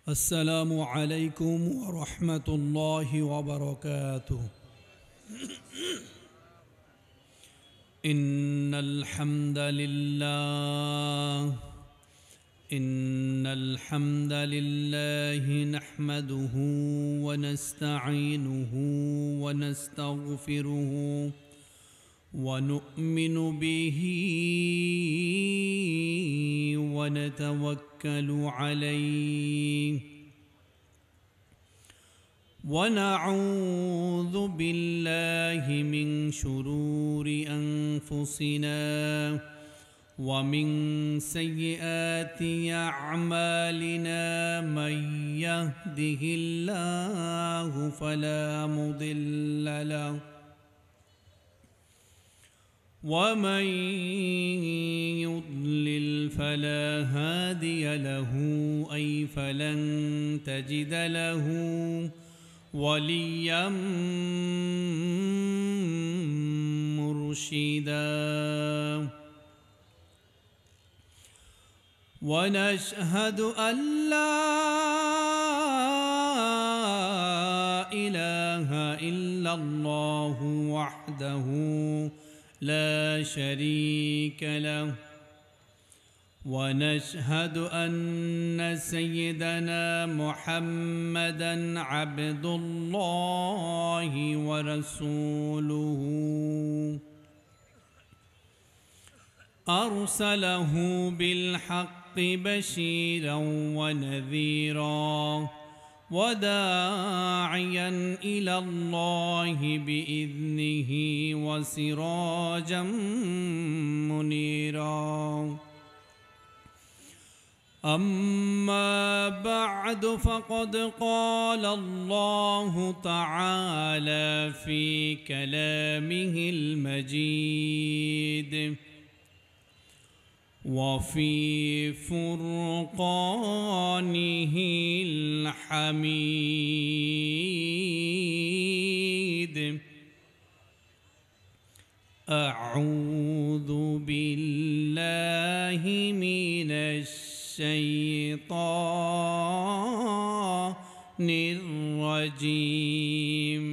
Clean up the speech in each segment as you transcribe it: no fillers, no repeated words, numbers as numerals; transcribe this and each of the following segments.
السلام عليكم ورحمة الله وبركاته. إن الحمد لله نحمده ونستعينه ونستغفره ونؤمن به ونتوكل عليه ونعوذ بالله من شرور أنفسنا ومن سيئات أعمالنا من يهده الله فلا مضل له ومن يضلل فلا هادي له أي فلن تجد له وليا مرشدا ونشهد أن لا إله إلا الله وحده لا شريك له ونشهد أن سيدنا محمدًا عبد الله ورسوله أرسله بالحق بشيرا ونذيرا وداعيا إلى الله بإذنه وسراجا منيرا أما بعد فقد قال الله تعالى في كلامه المجيد وفي فرقانه الحميد أعوذ بالله من الشيطان الرجيم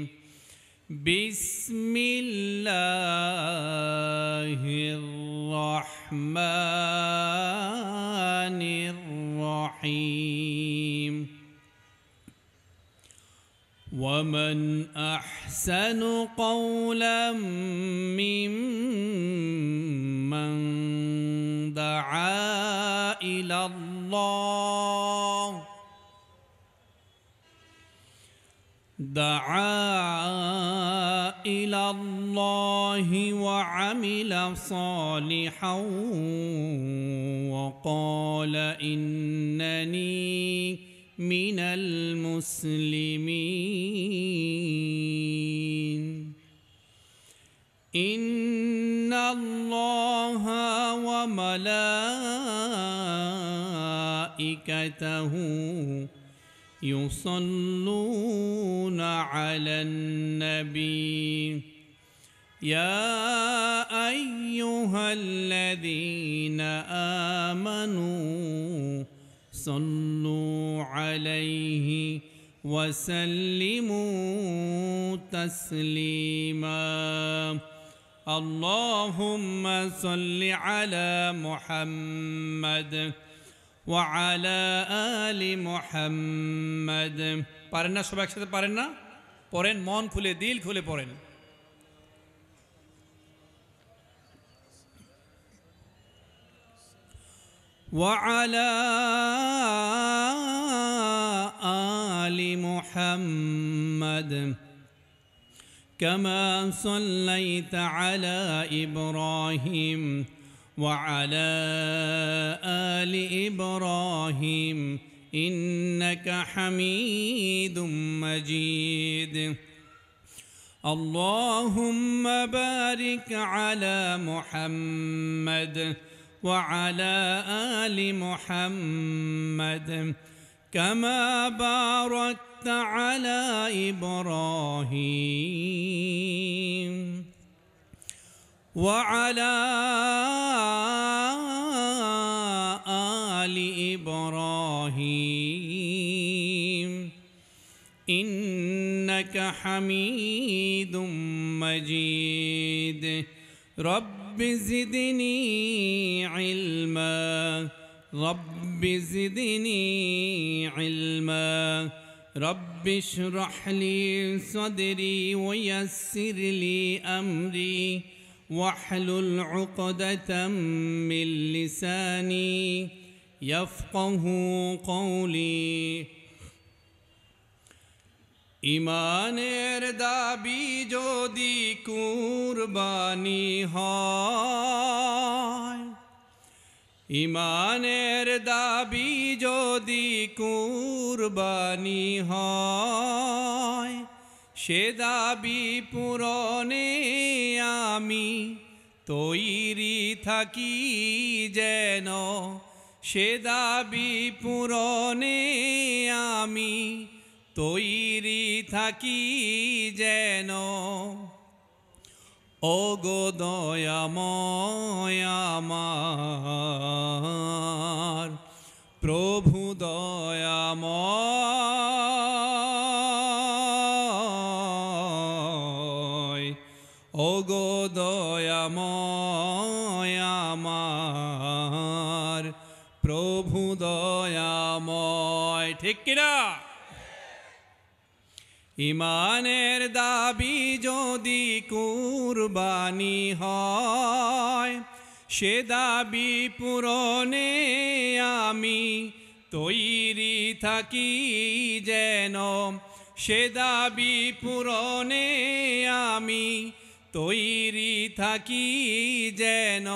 بسم الله الرحمن الرحيم ومن أحسن قولا ممن دعا إلى الله وعمل صالحا وقال إنني من المسلمين إن الله وملائكته يصلون على النبي يا أيها الذين آمنوا صلوا عليه وسلموا تسليما اللهم صل على محمد وعلى آل محمد পারেন না সবাই একসাথে পারেন না পড়েন মন খুলে দিল খুলে পড়েন وعلى آل محمد كما صليت على إبراهيم وعلى آل إبراهيم إنك حميد مجيد اللهم بارك على محمد وعلى آل محمد كما باركت على إبراهيم وعلى آل إبراهيم إنك حميد مجيد رب زدني علما رب زدني علما رب اشرح لي صدري ويسر لي أمري واحلل عقدة من لساني يفقه قولي ইমানের দাবি যদি কুরবানি হয় ইমানের দাবি যদি কুরবানি হয় সে দাবি পূরণে আমি তৈরি থাকি যেন সে দাবি পূরণে আমি তৈরি থাকি যেন ওগো দয়াময় আমার প্রভু দয়াময় ওগো দয়াময় আমার প্রভু দয়াময় ঠিক কিনা ইমানের দাবি যদি কুরবানি হয় সে দাবি পূরণে আমি তৈরি থাকি যেন সে দাবি পূরণে আমি তৈরি থাকি যেন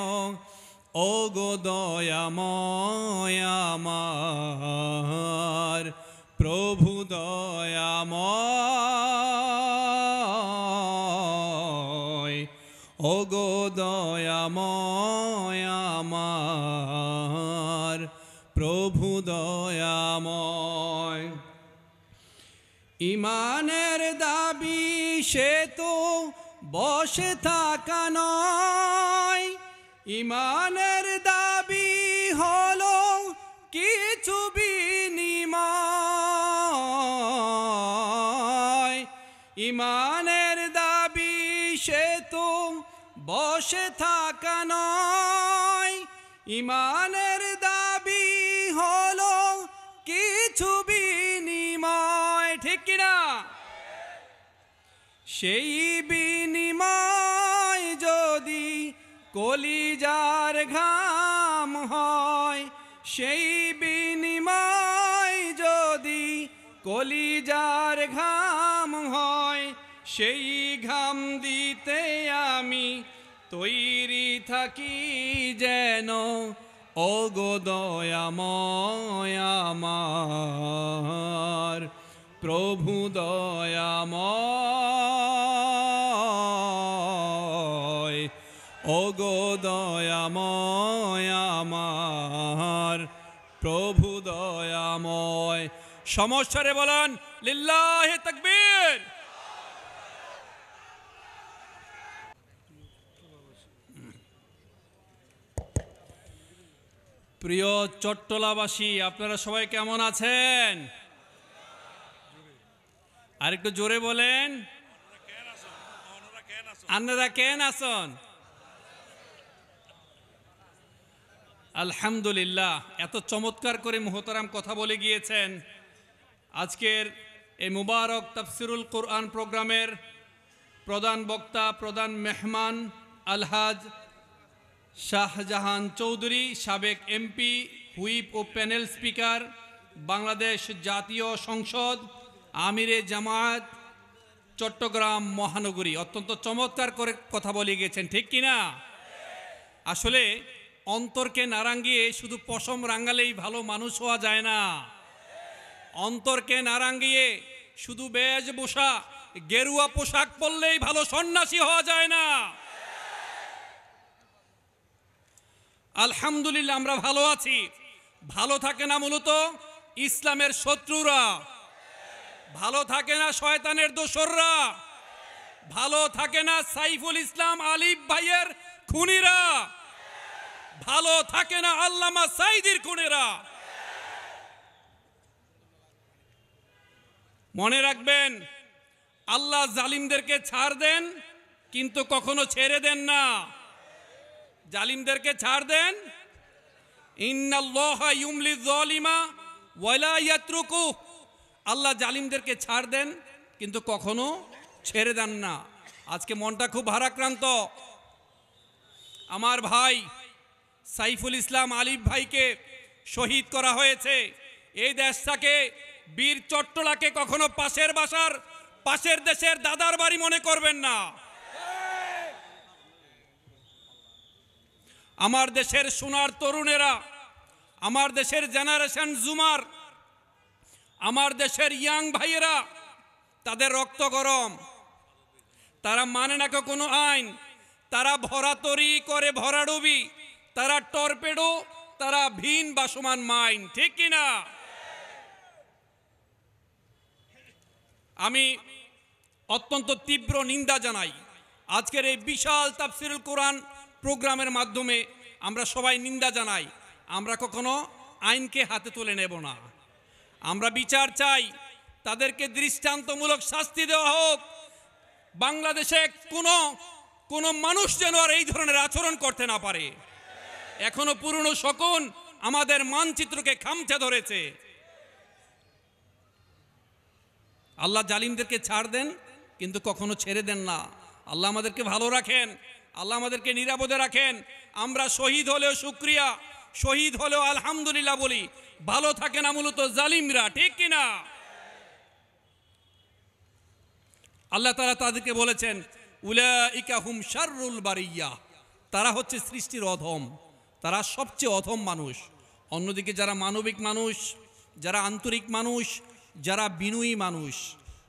ওগো দয়াময় আমার প্রভু দয়াময় ওগো দয়াময় আমার প্রভু দয়াময় ইমানের দাবি সে তো বসে থাকা নয় ইমানের দাবি হলো কিছু বিনিময় ইমানের দাবি সে তো বসে থাকা নয় ইমানের দাবি হলো কিছু বিনিময় ঠিক কিনা সেই বিনিময় যদি কলিজার ঘাম হয় সেই বিনিময় যদি কলিজার ঘাম হয় সেই ঘাম দিতে আমি তৈরি থাকি যেন ওগো দয়াময় আমার প্রভু দয়াময় ওগো দয়াময় আমার প্রভু দয়াময় সমস্যারে বলেন লিল্লাহি তাকবীর প্রিয় চট্টলাবাসী আপনারা সবাই কেমন আছেন আরেকটু জোরে বলেন আপনারা কেন আছেন আলহামদুলিল্লাহ এত চমৎকার করে মুহতারাম কথা বলে গিয়েছেন আজকের এই মুবারক তাফসিরুল কোরআন প্রোগ্রামের প্রধান বক্তা প্রধান মেহমান আলহাজ শাহজাহান চৌধুরী সাবেক এমপি হুইপ ও প্যানেল স্পিকার বাংলাদেশ জাতীয় সংসদ আমিরে জামায়াত চট্টগ্রাম মহানগরী অত্যন্ত চমৎকার করে কথা বলে গিয়েছেন ঠিক কিনা আসলে অন্তরকে না রাঙিয়ে শুধু পশম রাঙালেই ভালো মানুষ হওয়া যায় না অন্তরকে না রাঙিয়ে শুধু বেশভূষা গেরুয়া পোশাক পরলেই ভালো সন্ন্যাসী হওয়া যায় না আলহামদুলিল্লাহ আমরা ভালো আছি ভালো থাকে না মূলত ইসলামের শত্রুরা ভালো থাকে না শয়তানের দোসররা ভালো থাকে না সাইফুল ইসলাম আলিফ ভাইয়ের খুনিরা ভালো থাকে না আল্লামা সাইদির খুনিরা মনে রাখবেন, আল্লাহ জালিমদেরকে ছাড় দেন কিন্তু কখনো ছেড়ে দেন না। জালিমদেরকে ছাড় দেন, ইন্নাল্লাহা ইউমলিয যালিমা ওয়ালা ইয়াতরুকু, আল্লাহ জালিমদেরকে ছাড় দেন কিন্তু কখনো ছেড়ে দেন না। আজকে মনটা খুব ভারাক্রান্ত। আমার ভাই সাইফুল ইসলাম আলিফ ভাইকে শহীদ করা হয়েছে। এই দেশটাকে, বীর চট্টলাকে কখনো পাশের বাসার, পাশের দেশের দাদার বাড়ি মনে করবেন না। আমার দেশের সোনার তরুণেরা, আমার দেশের জেনারেশন জুমার, আমার দেশের ইয়াং ভাইয়েরা, তাদের রক্ত গরম। তারা মানে না কোনো আইন, তারা ভরাতরি করে ভরাডুবি, তারা টর্পেডো, তারা ভিন বাসমান মাইন, ঠিক কিনা? আমি অত্যন্ত তীব্র নিন্দা জানাই আজকের এই বিশাল তাফসিরুল কোরআন প্রোগ্রামের মাধ্যমে। আমরা সবাই নিন্দা জানাই। আমরা কখনো আইনকে হাতে তুলে নেব না। আমরা বিচার চাই, তাদেরকে দৃষ্টান্তমূলক শাস্তি দেওয়া হোক। বাংলাদেশে কোনো মানুষ যেন আর এই ধরনের আচরণ করতে না পারে। এখনো পুরনো শকুন আমাদের মানচিত্রকে খামচে ধরেছে। আল্লাহ জালিমদেরকে ছাড় দেন কিন্তু কখনো ছেড়ে দেন না। আল্লাহ আমাদেরকে ভালো রাখেন, আল্লাহ আমাদেরকে নিরাপদে রাখেন। আমরা শহীদ হলেও শুকরিয়া, শহীদ হলেও আলহামদুলিল্লাহ বলি। ভালো থাকে না মূলত জালিমরা, ঠিক কিনা? আল্লাহ তাআলা তাদেরকে বলেছেন উলাইকা হুম শাররুল বারিয়া, তারা হচ্ছে সৃষ্টির অধম, তারা সবচেয়ে অধম মানুষ। অন্যদিকে যারা মানবিক মানুষ, যারা আন্তরিক মানুষ, যারা বিনয়ী মানুষ,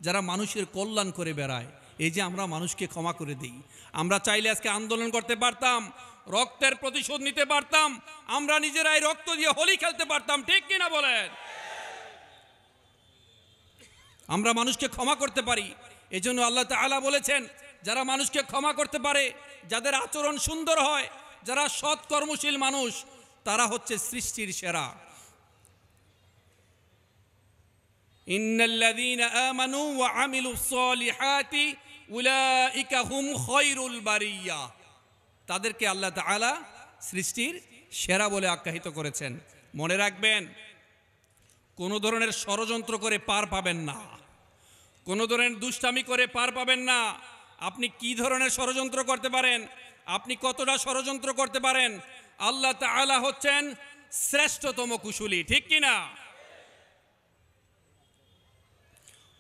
যারা মানুষের কল্যাণ করে বেড়ায়, এই যে আমরা মানুষকে ক্ষমা করে দিই। আমরা চাইলে আজকে আন্দোলন করতে পারতাম, রক্তের প্রতিশোধ নিতে পারতাম, আমরা নিজেরাই রক্ত দিয়ে হোলি খেলতে পারতাম, ঠিক কিনা বলেন? আমরা মানুষকে ক্ষমা করতে পারি। এজন্য আল্লাহ তাআলা বলেছেন যারা মানুষকে ক্ষমা করতে পারে, যাদের আচরণ সুন্দর হয়, যারা সৎ কর্মশীল মানুষ, তারা হচ্ছে সৃষ্টির সেরা। ইন্নাল্লাযীনা আমানু ওয়া আমিলুস সালিহাতি উলাইকা হুম খায়রুল বারিয়া, তাদেরকে আল্লাহ তাআলা সৃষ্টির সেরা বলে আখ্যায়িত করেছেন। মনে রাখবেন, কোনো ধরনের ষড়যন্ত্র করে পার পাবেন না, কোনো ধরনের দুষ্টামি করে পার পাবেন না। আপনি কি ধরনের ষড়যন্ত্র করতে পারেন, আপনি কতটা ষড়যন্ত্র করতে পারেন, আল্লাহ তাআলা হচ্ছেন শ্রেষ্ঠতম কুশলী, ঠিক কিনা?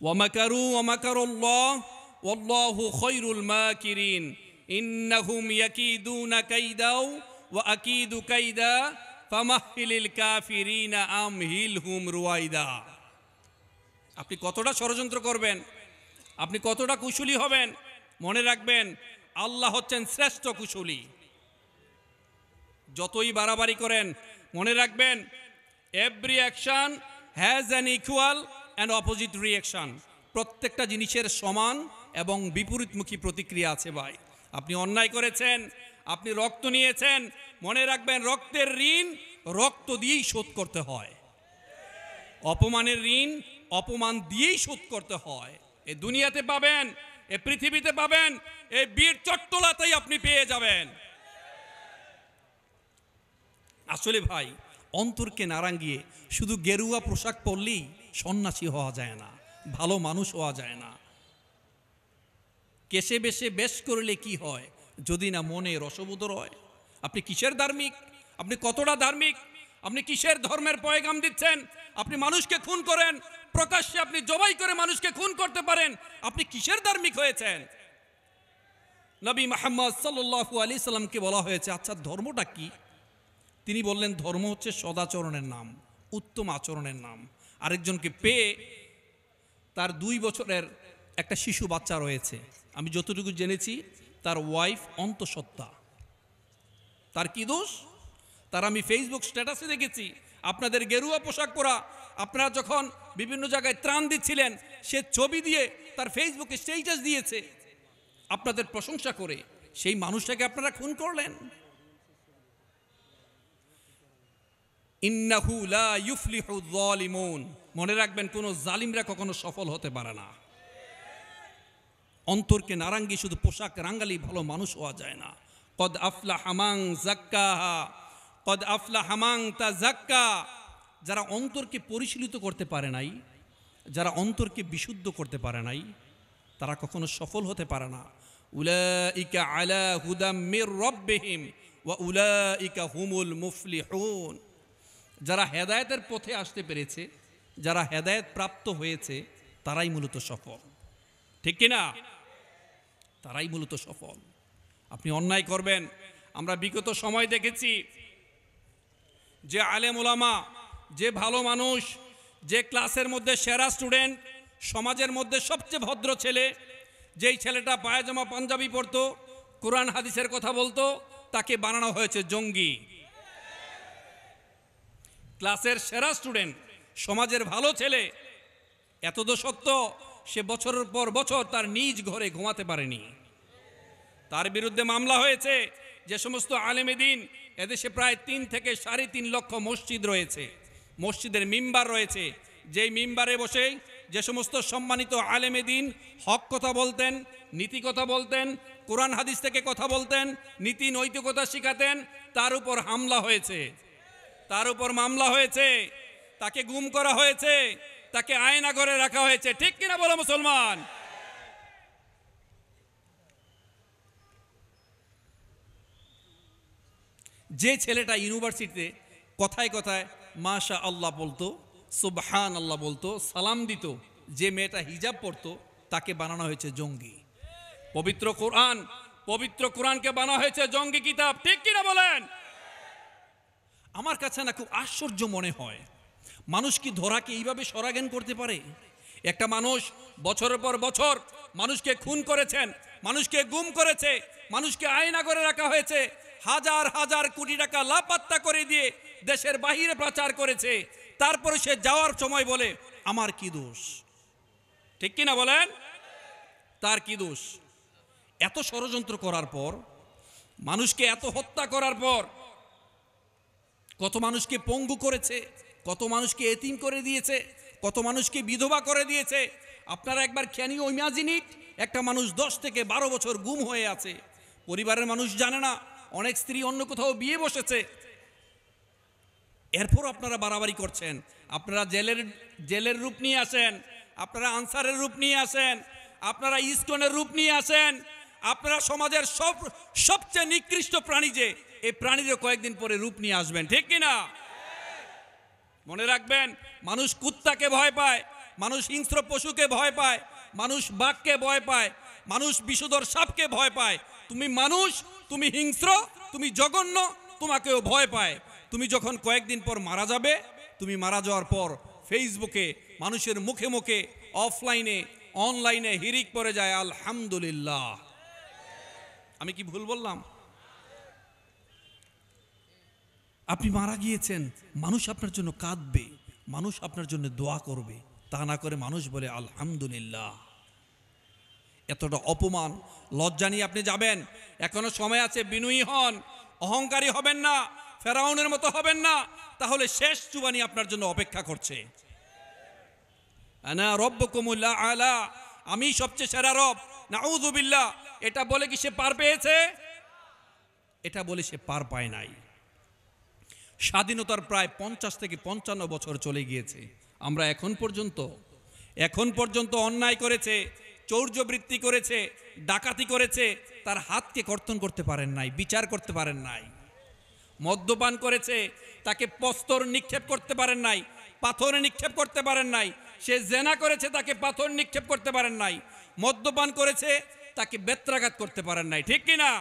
ওয়া মাকারু ওয়া মাকারুল্লাহ ওয়াল্লাহু খায়রুল মাকিরিন ইন্নাহুম ইয়াকিদুনা কাইদাও ওয়া আকিদু কাইদা ফামাহহিলিল কাফিরিনা আমহিলহুম রুয়াইদা। আপনি কতটা ষড়যন্ত্র করবেন, আপনি কতটা কুশলী হবেন, মনে রাখবেন আল্লাহ হচ্ছেন শ্রেষ্ঠ কুশলী। যতই বাড়াবাড়ি করেন, মনে রাখবেন every action has an equal and opposite reaction. প্রত্যেকটা জিনিসের সমান এবং বিপরীতমুখী প্রতিক্রিয়া আছে ভাই। আপনি অন্যায় করেছেন, আপনি রক্ত নিয়েছেন, মনে রাখবেন রক্তের ঋণ রক্ত দিয়েই শোধ করতে হয়। অপমানের ঋণ অপমান দিয়েই শোধ করতে হয়। এ দুনিয়াতে পাবেন, এ পৃথিবীতে পাবেন, এই বীর চট্টলাতেই আপনি পেয়ে যাবেন। আসলে ভাই, অন্তরকে নারাঙ্গিয়ে শুধু গেরুয়া পোশাক পরলেই সন্ন্যাসী হওয়া যায় না, ভালো মানুষ হওয়া যায় না। কেশে বেশে বেশ করলে কি হয় যদি না মনে রসবোধ হয়? আপনি কিসের ধার্মিক? আপনি কতটা ধার্মিক? আপনি কিসের ধর্মের পয়গাম দিচ্ছেন? আপনি মানুষকে খুন করেন, প্রকাশ্যে আপনি জবাই করে মানুষকে খুন করতে পারেন, আপনি কিসের ধার্মিক হয়েছেন? নবী মুহাম্মদ সাল্লাল্লাহু আলাইহি সাল্লামকে বলা হয়েছে আচ্ছা ধর্মটা কি? তিনি বললেন ধর্ম হচ্ছে সদাচরণের নাম, উত্তম আচরণের নাম। আরেকজনকে পেয়ে, তার 2 বছরের একটা শিশু বাচ্চা রয়েছে, আমি যতটুকু জেনেছি তার ওয়াইফ অন্তঃসত্ত্বা। তার কি দোষ? তার আমি ফেসবুক স্ট্যাটাসে দেখেছি আপনাদের গেরুয়া পোশাক পরা, আপনারা যখন বিভিন্ন জায়গায় ত্রাণ দিচ্ছিলেন, সে ছবি দিয়ে তার ফেসবুকে স্ট্যাটাস দিয়েছে আপনাদের প্রশংসা করে। সেই মানুষটাকে আপনারা খুন করলেন। ইন্নাহু লা ইউফলিহু যালিমুন, মনে রাখবেন কোন জালিমরা কখনো সফল হতে পারে না। অন্তরকে নারাঙ্গি শুধু পোশাক রাঙ্গালি ভালো মানুষ হওয়া যায় না। কদ আফলাহা মান যাক্কাহা, কদ আফলাহা মান তাযাক্কা, যারা অন্তরকে পরিশীলিত করতে পারে নাই, যারা অন্তরকে বিশুদ্ধ করতে পারে নাই, তারা কখনো সফল হতে পারে না। উলাইকা আলা হুদাম মির রাব্বিহিম ওয়া উলাইকা হুমুল মুফলিহুন, যারা হেদায়েতের পথে আসতে পেরেছে, যারা হেদায়েত প্রাপ্ত হয়েছে, তারাই মূলত সফল। ঠিক কিনা? তারাই মূলত সফল। আপনি অন্যায় করবেন। আমরা বিগত সময় দেখেছি যে আলেম ওলামা, যে ভালো মানুষ, যে ক্লাসের মধ্যে সেরা স্টুডেন্ট, সমাজের মধ্যে সবচেয়ে ভদ্র ছেলে, যেই ছেলেটা পায়জামা পাঞ্জাবি পরতো, কোরআন হাদিসের কথা বলতো, তাকে বানানো হয়েছে জঙ্গি। ক্লাসের সেরা স্টুডেন্ট, সমাজের ভালো ছেলে, এত তো সত্য সে বছরের পর বছর তার নিজ ঘরে ঘুমাতে পারেনি। তার বিরুদ্ধে মামলা হয়েছে। যে সমস্ত আলেমে দিন, এদেশে প্রায় 3 থেকে 3.5 লক্ষ মসজিদ রয়েছে, মসজিদের মিম্বার রয়েছে, যেই মিম্বারে বসে যে সমস্ত সম্মানিত আলেমে দিন হক কথা বলতেন, নীতি কথা বলতেন, কোরআন হাদিস থেকে কথা বলতেন, নীতি নৈতিকতা শিখাতেন, তার উপর হামলা হয়েছে, তার উপর মামলা হয়েছে, তাকে গুম করা হয়েছে, তাকে আয়না ঘরে রাখা হয়েছে। ঠিক কিনা বলো মুসলমান? যে ছেলেটা ইউনিভার্সিটিতে কথায় কথায় মাশা আল্লাহ বলতো, সুবহান আল্লাহ বলতো, সালাম দিত, যে মেয়েটা হিজাব পরতো, তাকে বানানো হয়েছে জঙ্গি। পবিত্র কোরআনকে বানানো হয়েছে জঙ্গি কিতাব। ঠিক কিনা বলেন? আমার কাছে না খুব আশ্চর্য মনে হয়, মানুষ কি ধরাকে এইভাবে সরাজ্ঞান করতে পারে? একটা মানুষ বছরের পর বছর মানুষকে খুন করেছেন, মানুষকে গুম করেছে, মানুষকে আয়না করে রাখা হয়েছে, হাজার হাজার কোটি টাকা লাপাত্তা করে দিয়ে দেশের বাহিরে প্রচার করেছে, তারপরে সে যাওয়ার সময় বলে আমার কি দোষ? ঠিক কিনা বলেন? তার কি দোষ? এত ষড়যন্ত্র করার পর, মানুষকে এত হত্যা করার পর, কত মানুষকে পঙ্গু করেছে, কত মানুষকে এতিম করে দিয়েছে, কত মানুষকে বিধবা করে দিয়েছে। আপনারা একবার ক্যান ইউ ইমাজিন ইট? একটা মানুষ 10 থেকে 12 বছর গুম হয়ে আছে, পরিবারের মানুষ জানে না, অনেক স্ত্রী অন্য কোথাও বিয়ে বসেছে, এরপর আপনারা বাড়াবাড়ি করছেন। আপনারা জেলের রূপ নিয়ে আসেন, আপনারা আনসারের রূপ নিয়ে আসেন, আপনারা ইসকনের রূপ নিয়ে আসেন, আপনারা সমাজের সবচেয়ে নিকৃষ্ট প্রাণী, যে এই প্রাণীদের কয়েকদিন পরে রূপ নিয়ে আসবেন। ঠিক কিনা? মনে রাখবেন, মানুষ কুত্তাকে ভয় পায়, মানুষ হিংস্র পশুকে ভয় পায়, মানুষ বাঘকে ভয় পায়, মানুষ বিষধর সাপকে ভয় পায়। তুমি মানুষ, তুমি হিংস্র, তুমি জঘন্য, তোমাকেও ভয় পায়। তুমি যখন কয়েকদিন পর মারা যাবে, তুমি মারা যাওয়ার পর ফেসবুকে মানুষের মুখে মুখে, অফলাইনে অনলাইনে হিরিক পড়ে যায় আলহামদুলিল্লাহ। আমি কি ভুল বললাম? আপনি মারা গিয়েছেন, মানুষ আপনার জন্য কাঁদবে, মানুষ আপনার জন্য দোয়া করবে, তা না করে মানুষ বলে আলহামদুলিল্লাহ। এতটা অপমান, লজ্জা নিয়ে আপনি যাবেন? এখনো সময় আছে, বিনয়ী হন, অহংকারী হবেন না, ফেরাউনের মতো হবেন না, তাহলে শেষ জুবানি আপনার জন্য অপেক্ষা করছে। আনা রব্বুকুমুল আলা, আমি সবচেয়ে সেরা রব, নাউযু বিল্লাহ। এটা বলে কি সে পার পেয়েছে? এটা বলে সে পার পায় নাই। স্বাধীনতার প্রায় 50 থেকে 55 বছর চলে গিয়েছে, আমরা এখন পর্যন্ত অন্যায় করেছে, চৌর্যবৃত্তি করেছে, ডাকাতি করেছে, তার হাতকে কর্তন করতে পারেন নাই, বিচার করতে পারেন নাই। মদ্যপান করেছে, তাকে প্রস্তর নিক্ষেপ করতে পারেন নাই, পাথর নিক্ষেপ করতে পারেন নাই। সে জেনা করেছে, তাকে পাথর নিক্ষেপ করতে পারেন নাই। মদ্যপান করেছে, তাকে বেত্রাঘাত করতে পারেন নাই। ঠিক কিনা?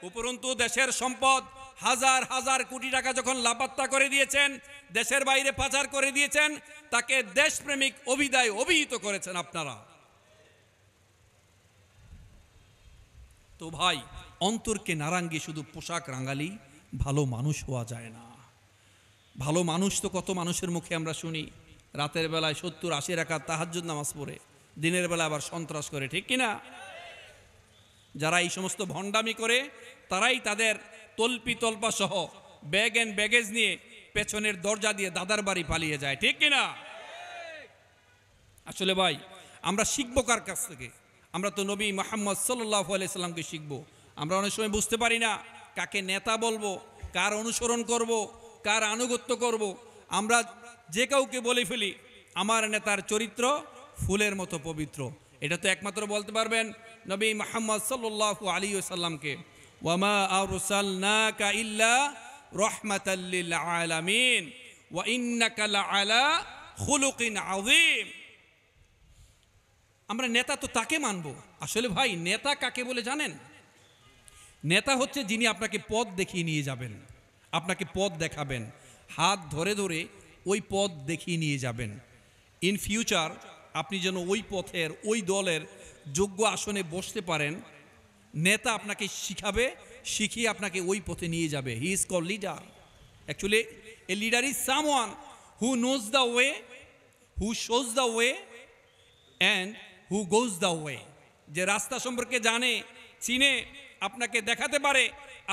উপরন্তু দেশের সম্পদ হাজার হাজার কোটি টাকা যখন লাপাত্তা করে দিয়েছেন, দেশের বাইরে পাচার করে দিয়েছেন, তাকে দেশপ্রেমিক অভিধায় অভিহিত করেছেন আপনারা। তো ভাই, অন্তরকে নারাঙ্গি শুধু পোশাক রাঙালি ভালো মানুষ হওয়া যায় না। ভালো মানুষ তো কত মানুষের মুখে আমরা শুনি, রাতের বেলায় 70-80 রাকাত তাহাজ্জুদ নামাজ পড়ে, দিনের বেলা আবার সন্ত্রাস করে। ঠিক কিনা? যারা এই সমস্ত ভণ্ডামি করে, তারাই তাদের তল্পি তল্পা সহ ব্যাগ এন্ড ব্যাগেজ নিয়ে পেছনের দরজা দিয়ে দাদার বাড়ি পালিয়ে যায়, ঠিক কিনা? আসলে ভাই আমরা শিখবো কার কাছ থেকে? আমরা তো নবী মুহাম্মদ সাল্লাল্লাহু আলাইহি সাল্লামকে শিখবো। আমরা অনেক সময় বুঝতে পারি না কাকে নেতা বলবো, কার অনুসরণ করব, কার আনুগত্য করব। আমরা যে কাউকে বলে ফেলি আমার নেতার চরিত্র ফুলের মতো পবিত্র। এটা তো একমাত্র বলতে পারবেন নবী মুহাম্মদ সাল্লাল্লাহু আলাইহি ওয়াসাল্লামকে। ওয়ামা আরসালনাকা ইল্লা রাহমাতাল লিল আলামিন ওয়া ইন্নাকা লাআলা খুলুকিন আযীম। আমরা নেতা তো তাকে মানব। আসলে ভাই নেতা কাকে বলে জানেন? নেতা হচ্ছে যিনি আপনাকে পথ দেখিয়ে নিয়ে যাবেন, আপনাকে পথ দেখাবেন, হাত ধরে ধরে ওই পথ দেখিয়ে নিয়ে যাবেন। ইন ফিউচার আপনি যেন ওই পথের ওই দলের যোগ্য আসনে বসতে পারেন, নেতা আপনাকে শিখাবে, শিখিয়ে আপনাকে ওই পথে নিয়ে যাবে। He is called leader. Actually a leader is someone who knows the way, who shows the way and who goes the way. যে রাস্তা সম্পর্কে জানে, চিনে, আপনাকে দেখাতে পারে,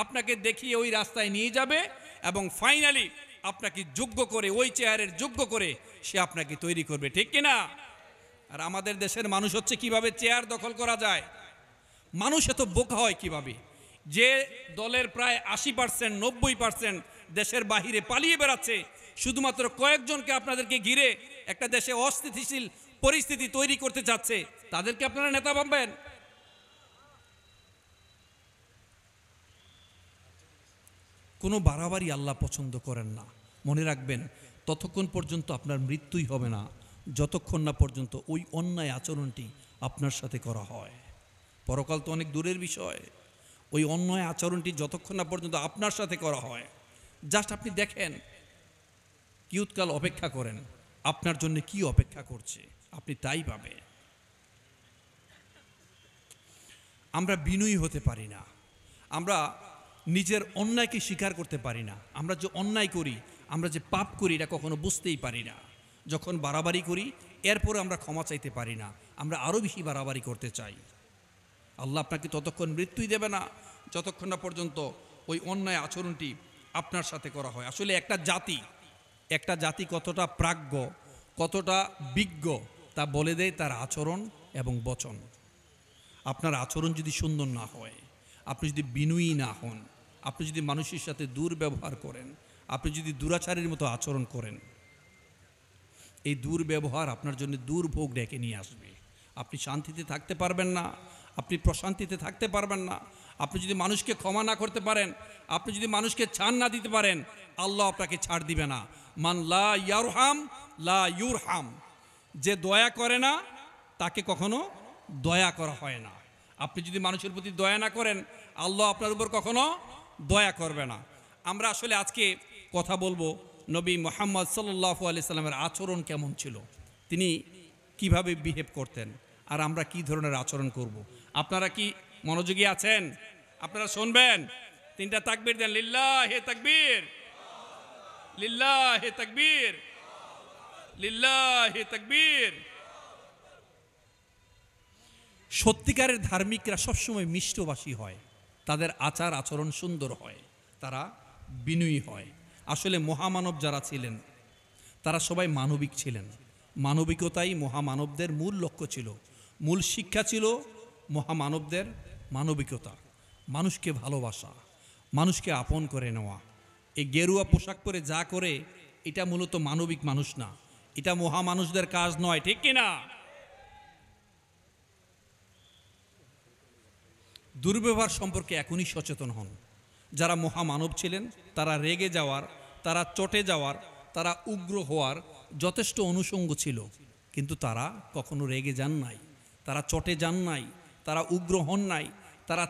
আপনাকে দেখিয়ে ওই রাস্তায় নিয়ে যাবে এবং ফাইনালি আপনাকে যোগ্য করে, ওই চেয়ারের যোগ্য করে সে আপনাকে তৈরি করবে, ঠিক কিনা? আর আমাদের দেশের মানুষ হচ্ছে কিভাবে চেয়ার দখল করা যায়। মানুষ এত বোকা হয় কিভাবে? যে দলের প্রায় 80% 90% দেশের বাহিরে পালিয়ে বেড়াচ্ছে, শুধুমাত্র কয়েকজনকে আপনাদেরকে ঘিরে একটা দেশে অস্থিতিশীল পরিস্থিতি তৈরি করতে চাচ্ছে, তাদেরকে আপনারা নেতা ভাববেন? কোনো বাড়াবাড়ি আল্লাহ পছন্দ করেন না। মনে রাখবেন ততক্ষণ পর্যন্ত আপনার মৃত্যুই হবে না যতক্ষণ না পর্যন্ত ওই অন্যায় আচরণটি আপনার সাথে করা হয়। পরকাল তো অনেক দূরের বিষয়। ওই অন্যায় আচরণটি যতক্ষণ না পর্যন্ত আপনার সাথে করা হয়, জাস্ট আপনি দেখেন, কিয়ৎকাল অপেক্ষা করেন, আপনার জন্য কি অপেক্ষা করছে আপনি তাই পাবেন। আমরা বিনয়ী হতে পারি না, আমরা নিজের অন্যায়কে স্বীকার করতে পারি না। আমরা যে অন্যায় করি, আমরা যে পাপ করি, এটা কখনো বুঝতেই পারি না। যখন বাড়াবাড়ি করি এরপরে আমরা ক্ষমা চাইতে পারি না, আমরা আরও বেশি বাড়াবাড়ি করতে চাই। আল্লাহ আপনাকে ততক্ষণ মৃত্যুই দেবে না যতক্ষণ না পর্যন্ত ওই অন্যায় আচরণটি আপনার সাথে করা হয়। আসলে একটা জাতি কতটা প্রাজ্ঞ, কতটা বিজ্ঞ তা বলে দেয় তার আচরণ এবং বচন। আপনার আচরণ যদি সুন্দর না হয়, আপনি যদি বিনয়ী না হন, আপনি যদি মানুষের সাথে দুর্ব্যবহার করেন, আপনি যদি দুরাচারের মতো আচরণ করেন, এই দুর্ব্যবহার আপনার জন্য দুর্ভোগ ডেকে নিয়ে আসবে। আপনি শান্তিতে থাকতে পারবেন না, আপনি প্রশান্তিতে থাকতে পারবেন না। আপনি যদি মানুষকে ক্ষমা না করতে পারেন, আপনি যদি মানুষকে ছাড় না দিতে পারেন, আল্লাহ আপনাকে ছাড় দিবে না। মান লা ইয়ারহাম লা ইউরহাম। যে দয়া করে না তাকে কখনো দয়া করা হয় না। আপনি যদি মানুষের প্রতি দয়া না করেন, আল্লাহ আপনার উপর কখনো দয়া করবে না। আমরা আসলে আজকে কথা বলবো নবী মুহাম্মদ সাল্লাল্লাহু আলাইহি সাল্লামের আচরণ কেমন ছিল, তিনি কিভাবে বিহেভ করতেন, আর আমরা কি ধরনের আচরণ করব। আপনারা কি মনোযোগী আছেন? আপনারা শুনবেন? তিনটা তাকবীর দেন। লিল্লাহি তাকবীর, লিল্লাহি তাকবীর, লিল্লাহি তাকবীর। সত্যিকারের ধার্মিকরা সবসময় মিষ্টভাষী হয়, তাদের আচার আচরণ সুন্দর হয়, তারা বিনয়ী হয়। আসলে মহামানব যারা ছিলেন তারা সবাই মানবিক ছিলেন। মানবিকতাই মহামানবদের মূল লক্ষ্য ছিল, মূল শিক্ষা ছিল মহামানবদের মানবিকতা, মানুষকে ভালোবাসা, মানুষকে আপন করে নেওয়া। এই গেরুয়া পোশাক পরে যা করে এটা মূলত মানবিক মানুষ না, এটা মহামানুষদের কাজ নয়, ঠিক কিনা? দুর্ব্যবহার সম্পর্কে এখনই সচেতন হন। যারা মহামানব ছিলেন তারা রেগে যাওয়ার, তারা চটে যাওয়ার, তারা উগ্র হওয়ার যথেষ্ট অনুষঙ্গ ছিল, কিন্তু তারা কখনো রেগে যান নাই, তারা চটে যান নাই, তারা উগ্র হন নাই, তারা